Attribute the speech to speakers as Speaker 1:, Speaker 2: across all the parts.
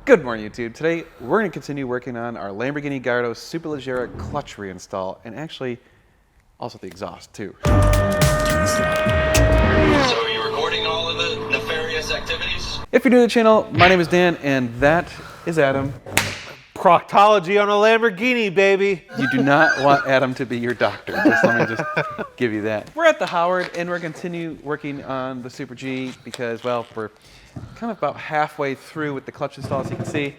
Speaker 1: Good morning, YouTube. Today, we're going to continue working on our Lamborghini Gallardo Superleggera clutch reinstall, and actually, also the exhaust, too.
Speaker 2: So are you recording all of the nefarious activities?
Speaker 1: If you're new to the channel, my name is Dan, and that is Adam.
Speaker 3: Proctology on a Lamborghini, baby.
Speaker 1: You do not want Adam to be your doctor. Let me just give you that. We're at the Howard, and we're going to continue working on the Super G because, well, we're kind of about halfway through with the clutch install. As you can see,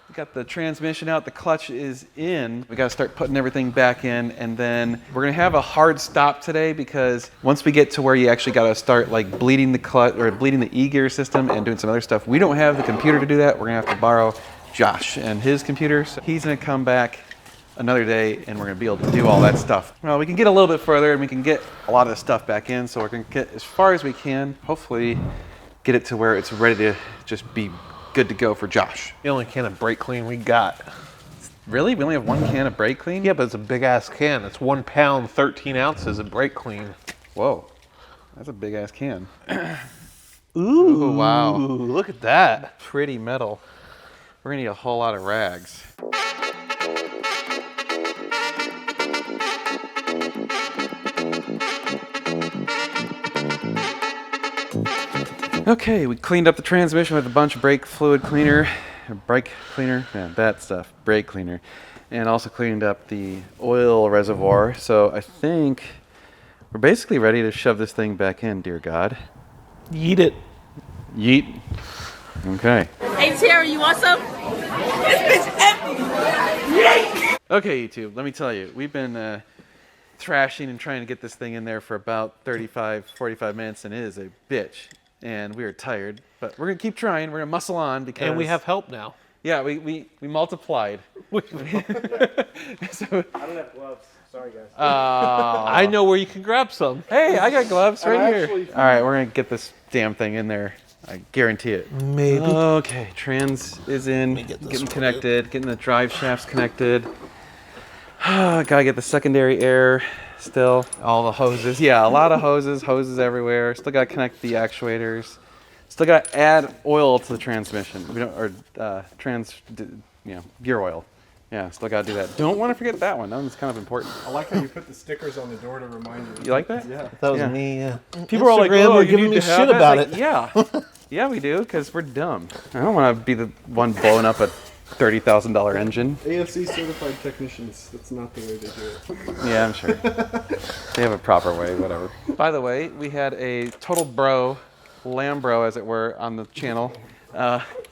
Speaker 1: we got the transmission out, the clutch is in. We got to start putting everything back in, and then we're going to have a hard stop today because once we get to where you actually got to start like bleeding the clutch or bleeding the E-gear system and doing some other stuff, we don't have the computer to do that. We're going to have to borrow Josh and his computer. So he's going to come back another day and we're going to be able to do all that stuff. Well, we can get a little bit further and we can get a lot of the stuff back in, so we're going to get as far as we can, hopefully get it to where it's ready to just be good to go for Josh.
Speaker 3: The only can of brake clean we got.
Speaker 1: Really? We only have one can of brake clean?
Speaker 3: Yeah, but it's a big ass can. It's 1 pound, 13 ounces of brake clean.
Speaker 1: Whoa, that's a big ass can.
Speaker 3: Ooh,
Speaker 1: wow.
Speaker 3: Look at that.
Speaker 1: Pretty metal. We're gonna need a whole lot of rags. Okay, we cleaned up the transmission with a bunch of brake fluid cleaner, yeah, that stuff, brake cleaner, and also cleaned up the oil reservoir. So I think we're basically ready to shove this thing back in, dear God.
Speaker 3: Yeet it.
Speaker 1: Yeet. Okay.
Speaker 4: Hey Terry, you want some? This bitch empty.
Speaker 1: Okay, YouTube, let me tell you, we've been thrashing and trying to get this thing in there for about 35, 45 minutes, and it is a bitch. And we are tired, but we're gonna keep trying. We're gonna muscle on because...
Speaker 3: And we have help now.
Speaker 1: Yeah, we multiplied.
Speaker 3: So,
Speaker 5: I don't have gloves. Sorry, guys.
Speaker 3: I know where you can grab some.
Speaker 1: Hey, I got gloves right here.
Speaker 5: actually-
Speaker 1: All right, we're gonna get this damn thing in there. I guarantee it.
Speaker 3: Maybe.
Speaker 1: Okay, trans is in, getting connected, getting the drive shafts connected. Gotta get the secondary air still. All the hoses. Yeah, a lot of hoses everywhere. Still gotta connect the actuators. Still gotta add oil to the transmission. We don't, or gear oil. Yeah, still gotta do that. Don't want to forget that one. That one's kind of important.
Speaker 5: I like how you put the stickers on the door to remind you.
Speaker 1: You like that?
Speaker 5: Yeah.
Speaker 3: That was
Speaker 1: Yeah.
Speaker 3: me.
Speaker 1: People are like,
Speaker 3: Instagram
Speaker 1: "Oh,
Speaker 3: were
Speaker 1: you
Speaker 3: giving
Speaker 1: need
Speaker 3: me
Speaker 1: to have
Speaker 3: shit
Speaker 1: that?"
Speaker 3: about
Speaker 1: Like,
Speaker 3: it.
Speaker 1: Yeah, yeah, we do, because we're dumb. I don't want to be the one blowing up a $30,000 engine.
Speaker 5: AFC certified technicians. That's not the way they do it.
Speaker 1: Yeah, I'm sure. They have a proper way, whatever. By the way, we had a total bro, Lambro as it were, on the channel,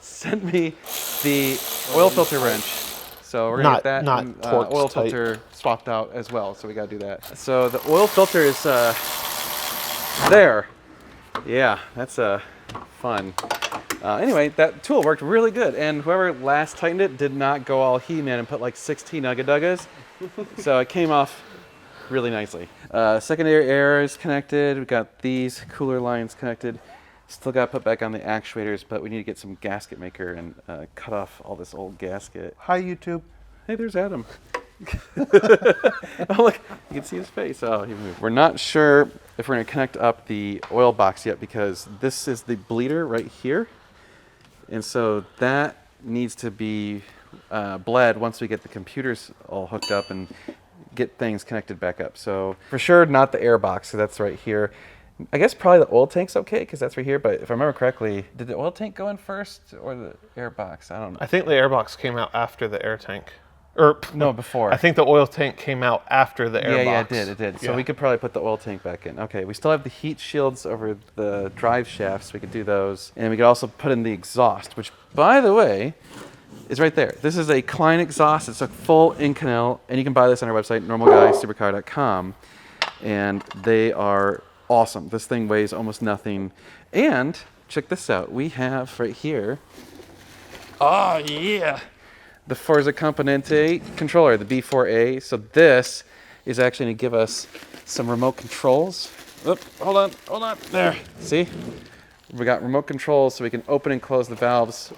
Speaker 1: sent me the oil filter wrench. So we're gonna get that
Speaker 3: Not
Speaker 1: and,
Speaker 3: Torx
Speaker 1: oil
Speaker 3: type.
Speaker 1: filter swapped out as well. So we gotta do that. So the oil filter is there. Yeah, that's fun. Anyway, that tool worked really good, and whoever last tightened it did not go all He-Man and put like 16 Ugga-Duggas. So it came off really nicely. Secondary air is connected. We've got these cooler lines connected. Still got to put back on the actuators, but we need to get some gasket maker and cut off all this old gasket.
Speaker 3: Hi, YouTube.
Speaker 1: Hey, there's Adam. Oh, look, you can see his face. Oh, he moved. We're not sure if we're going to connect up the oil box yet because this is the bleeder right here. And so that needs to be bled once we get the computers all hooked up and get things connected back up. So for sure, not the air box, because that's right here. I guess probably the oil tank's okay, because that's right here. But if I remember correctly, did the oil tank go in first or the air box? I don't know.
Speaker 3: I think the airbox came out after the air tank. Or
Speaker 1: No, before.
Speaker 3: I think the oil tank came out after the airbox.
Speaker 1: Yeah, it did. So we could probably put the oil tank back in. Okay, we still have the heat shields over the drive shafts. We could do those. And we could also put in the exhaust, which, by the way, is right there. This is a Klein exhaust. It's a full Inconel, and you can buy this on our website, normalguysupercar.com. And they are awesome. This thing weighs almost nothing. And check this out. We have right here, oh yeah, the Forza Componente controller, the B4A. So this is actually going to give us some remote controls. Oop, hold on. There. See? We got remote controls so we can open and close the valves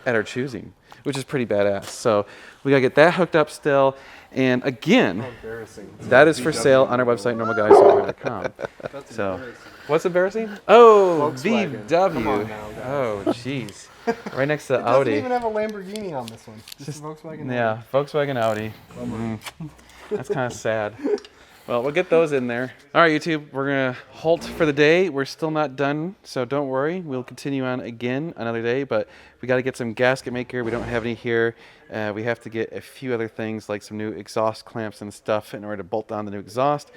Speaker 1: at our choosing, which is pretty badass. So we gotta get that hooked up still. And again,
Speaker 5: Embarrassing.
Speaker 1: that is for sale on our website, normalguyssoftware.com.
Speaker 5: That's
Speaker 1: So,
Speaker 5: embarrassing.
Speaker 1: what's embarrassing? Oh,
Speaker 5: Volkswagen.
Speaker 1: VW.
Speaker 5: Come on now, guys.
Speaker 1: Oh, jeez. Right next to
Speaker 5: It doesn't
Speaker 1: Audi.
Speaker 5: even have a Lamborghini on this one. Just a Volkswagen.
Speaker 1: Yeah, Volkswagen Audi. That's kind of sad. Well, we'll get those in there. All right, YouTube, we're going to halt for the day. We're still not done, so don't worry. We'll continue on again another day, but we got to get some gasket maker. We don't have any here. We have to get a few other things like some new exhaust clamps and stuff in order to bolt down the new exhaust.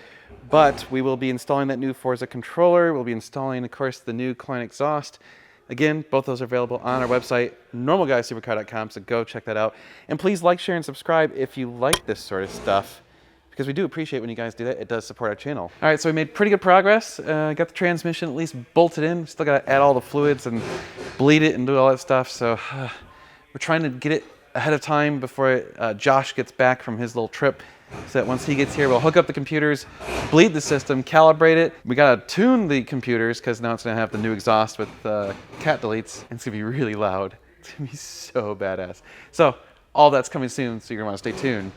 Speaker 1: But we will be installing that new Forza controller. We'll be installing, of course, the new Klein exhaust. Again, both those are available on our website, normalguysupercar.com, so go check that out. And please like, share, and subscribe if you like this sort of stuff, because we do appreciate when you guys do that. It does support our channel. All right, so we made pretty good progress. Got the transmission at least bolted in. Still got to add all the fluids and bleed it and do all that stuff. So we're trying to get it ahead of time before Josh gets back from his little trip, so that once he gets here, we'll hook up the computers, bleed the system, calibrate it. We gotta tune the computers because now it's gonna have the new exhaust with cat deletes, and it's gonna be really loud. It's gonna be so badass. So all that's coming soon, so you're gonna wanna stay tuned.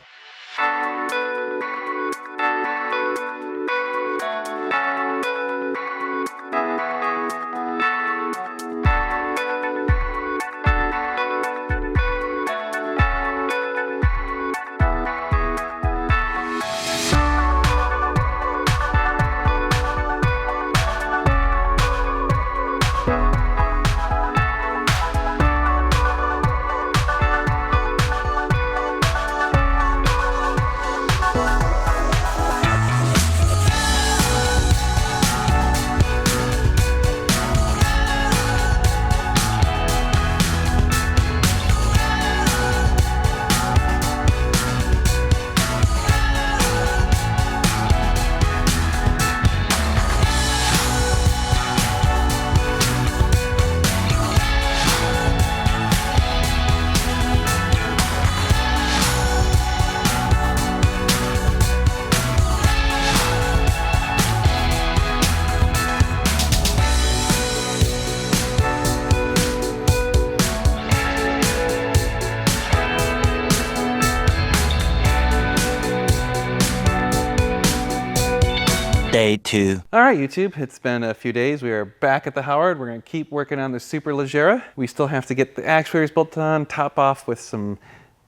Speaker 6: Day 2.
Speaker 1: All right, YouTube, it's been a few days. We are back at the Howard. We're gonna keep working on the Superleggera. We still have to get the actuators bolted on, top off with some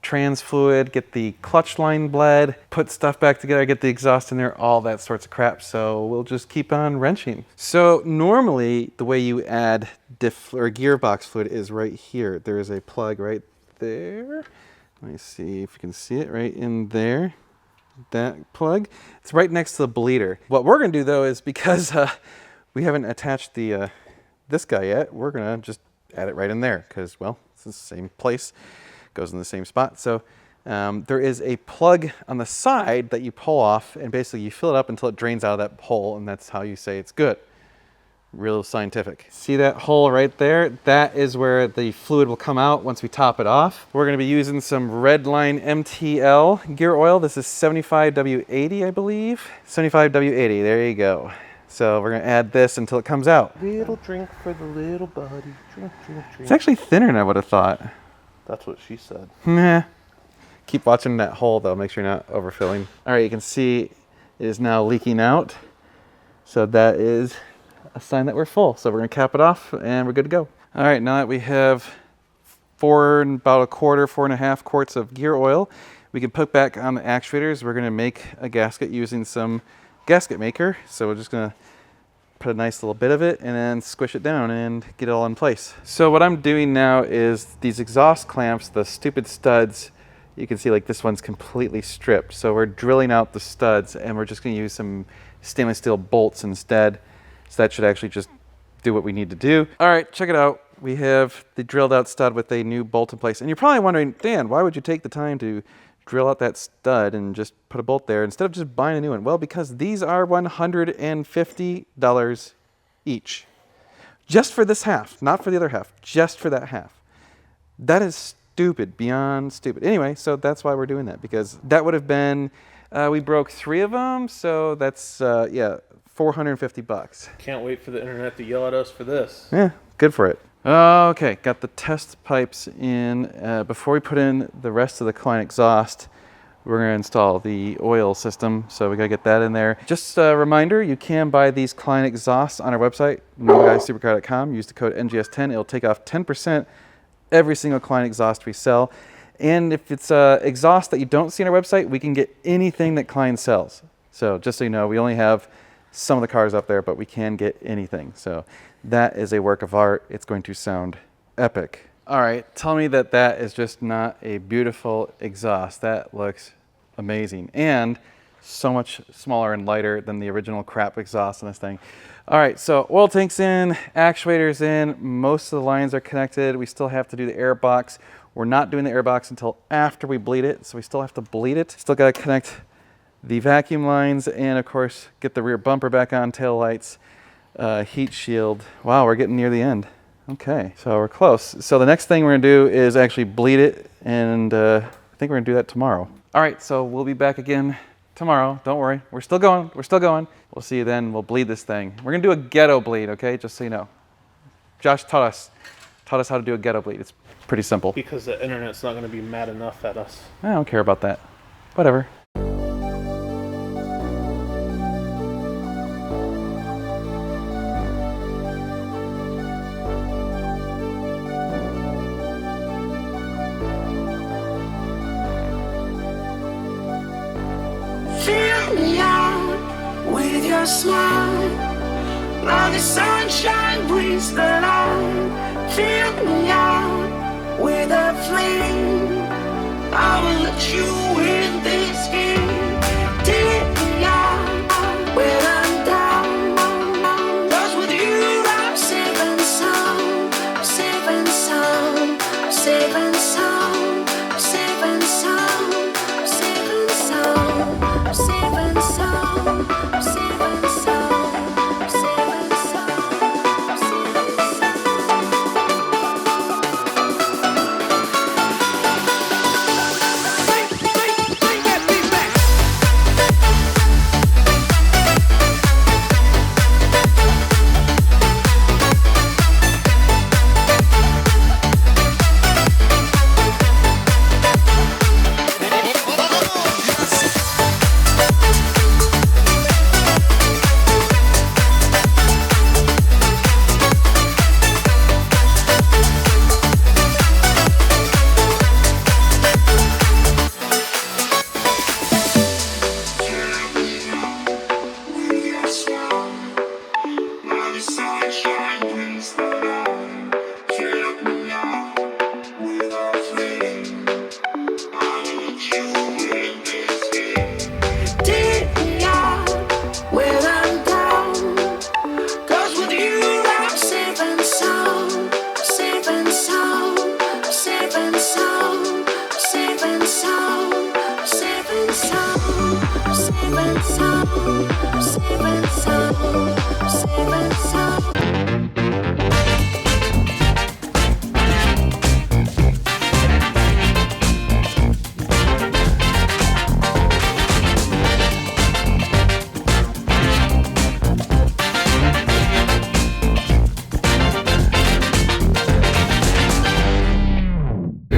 Speaker 1: trans fluid, get the clutch line bled, put stuff back together, get the exhaust in there, all that sorts of crap. So we'll just keep on wrenching. So normally the way you add diff or gearbox fluid is right here. There is a plug right there. Let me see if you can see it right in there. That plug, it's right next to the bleeder. What we're gonna do though is, because we haven't attached the this guy yet, we're gonna just add it right in there because, well, it's the same place, goes in the same spot. So there is a plug on the side that you pull off, and basically you fill it up until it drains out of that hole, and that's how you say it's good. Real scientific. See that hole right there? That is where the fluid will come out once we top it off. We're gonna be using some Redline MTL gear oil. This is 75W80, I believe. 75W80, there you go. So we're gonna add this until it comes out.
Speaker 3: Little drink for the little buddy. Drink, drink, drink.
Speaker 1: It's actually thinner than I would have thought.
Speaker 3: That's what she said.
Speaker 1: Nah. Keep watching that hole though, make sure you're not overfilling. All right, you can see it is now leaking out. So that is a sign that we're full. So we're gonna cap it off and we're good to go. All right, now that we have about a quarter, 4.5 quarts of gear oil, we can put back on the actuators. We're gonna make a gasket using some gasket maker. So we're just gonna put a nice little bit of it and then squish it down and get it all in place. So what I'm doing now is these exhaust clamps, the stupid studs, you can see like this one's completely stripped. So we're drilling out the studs and we're just gonna use some stainless steel bolts instead. So that should actually just do what we need to do. All right, check it out. We have the drilled out stud with a new bolt in place. And you're probably wondering, Dan, why would you take the time to drill out that stud and just put a bolt there instead of just buying a new one? Well, because these are $150 each. Just for this half, not for the other half, just for that half. That is stupid, beyond stupid. Anyway, so that's why we're doing that, because that would have been, we broke 3 of them, so that's, yeah, $450.
Speaker 3: Can't wait for the internet to yell at us for this.
Speaker 1: Yeah, good for it. Okay, got the test pipes in. Before we put in the rest of the Klein exhaust, we're going to install the oil system, so we got to get that in there. Just a reminder, you can buy these Klein exhausts on our website, NoGuySupercar.com. Use the code NGS10. It'll take off 10% every single Klein exhaust we sell. And if it's exhaust that you don't see on our website, we can get anything that Klein sells. So just so you know, we only have some of the cars up there, but we can get anything. So that is a work of art. It's going to sound epic. All right, tell me that that is just not a beautiful exhaust. That looks amazing and so much smaller and lighter than the original crap exhaust on this thing. All right, so oil tank's in, actuator's in, most of the lines are connected. We still have to do the air box. We're not doing the air box until after we bleed it, so we still have to bleed it. Still got to connect the vacuum lines and, of course, get the rear bumper back on, tail lights, heat shield. Wow, we're getting near the end. Okay, so we're close. So the next thing we're gonna do is actually bleed it, and I think we're gonna do that tomorrow. All right, so we'll be back again tomorrow. Don't worry, we're still going, we're still going. We'll see you then, we'll bleed this thing. We're gonna do a ghetto bleed, okay, just so you know. Josh taught us how to do a ghetto bleed. It's pretty simple.
Speaker 3: Because the internet's not going to be mad enough at us.
Speaker 1: I don't care about that. Whatever.
Speaker 7: Fill me out with your smile, like the sunshine brings the light. Fill me out with a flame, I will let you in this game. Take me out when I'm down, 'cause with you I'm safe and sound. I'm safe and sound, I'm safe and sound, I'm safe and sound, I'm safe and sound, I'm safe and sound, I'm safe and sound, I'm safe and sound, I'm safe and sound. Take me out when I'm down, 'cause with you I'm safe and sound. I'm safe and sound, I'm safe and sound, I'm safe and sound, I'm safe and sound, I'm safe and sound.